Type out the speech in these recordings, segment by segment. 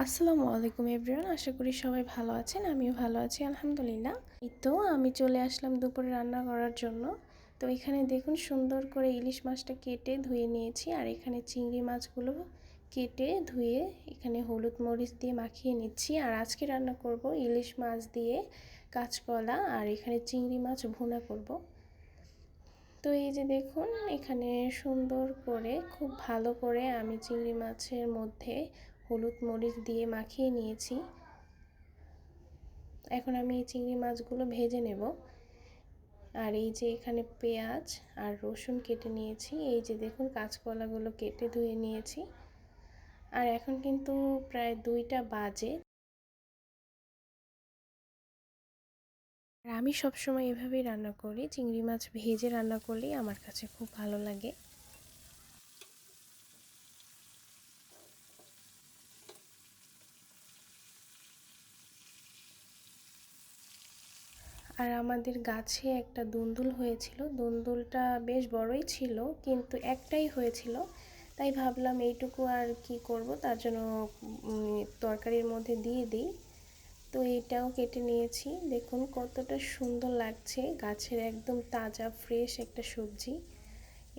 আসসালামু আলাইকুম এভরিওয়ান, আশা করি সবাই ভালো আছেন। আমিও ভালো আছি আলহামদুলিল্লাহ। এই তো আমি চলে আসলাম দুপুরে রান্না করার জন্য। তো এখানে দেখুন সুন্দর করে ইলিশ মাছটা কেটে ধুয়ে নিয়েছি, আর এখানে চিংড়ি মাছগুলো কেটে ধুয়ে এখানে হলুদ মরিচ দিয়ে মাখিয়ে নিচ্ছি। আর আজকে রান্না করব ইলিশ মাছ দিয়ে কাঁচকলা, আর এখানে চিংড়ি মাছ ভুনা করব। তো এই যে দেখুন এখানে সুন্দর করে খুব ভালো করে আমি চিংড়ি মাছের মধ্যে হলুদ মরিচ দিয়ে মাখিয়ে নিয়েছি। এখন আমি এই চিংড়ি মাছগুলো ভেজে নেব। আর এই যে এখানে পেঁয়াজ আর রসুন কেটে নিয়েছি, এই যে দেখুন কাঁচকলাগুলো কেটে ধুয়ে নিয়েছি। আর এখন কিন্তু প্রায় 2টা বাজে। আর আমি সবসময় এভাবেই রান্না করি, চিংড়ি মাছ ভেজে রান্না করলেই আমার কাছে খুব ভালো লাগে। আর আমাদের গাছে একটা দুন্দুল হয়েছিল, দুন্দুলটা বেশ বড়ই ছিল কিন্তু একটাই হয়েছিল, তাই ভাবলাম এইটুকু আর কি করব, তার জন্য তরকারির মধ্যে দিয়ে দিই। তো এইটাও কেটে নিয়েছি, দেখুন কতটা সুন্দর লাগছে, গাছের একদম তাজা ফ্রেশ একটা সবজি।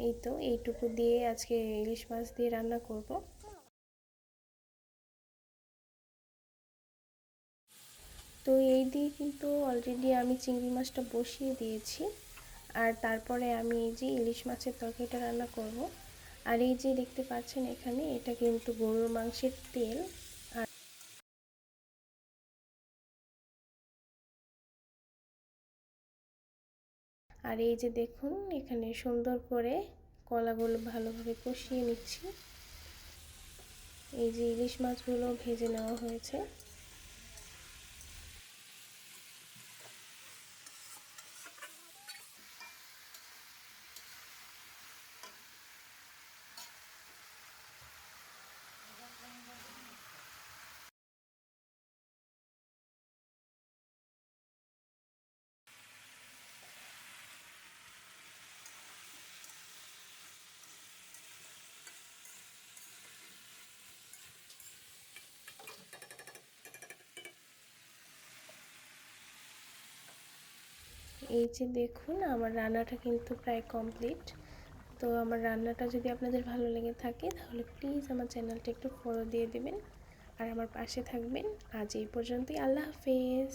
এই তো এইটুকু দিয়ে আজকে ইলিশ মাছ দিয়ে রান্না করব। তো এই দিয়ে কিন্তু অলরেডি আমি চিংড়ি মাছটা বসিয়ে দিয়েছি, আর তারপরে আমি এই যে ইলিশ মাছের তরকারিটা রান্না করব। আর এই যে দেখতে পাচ্ছেন এখানে এটা কিন্তু গরুর মাংসের তেল। আর এই যে দেখুন এখানে সুন্দর করে কলাগুলো ভালোভাবে কষিয়ে নিচ্ছি। এই যে ইলিশ মাছগুলো ভেজে নেওয়া হয়েছে। এই যে দেখুন আমার রান্নাটা কিন্তু প্রায় কমপ্লিট। তো আমার রান্নাটা যদি আপনাদের ভালো লেগে থাকে তাহলে প্লিজ আমার চ্যানেলটা একটু ফলো দিয়ে দেবেন আর আমার পাশে থাকবেন। আজ এই পর্যন্তই, আল্লাহ হাফেজ।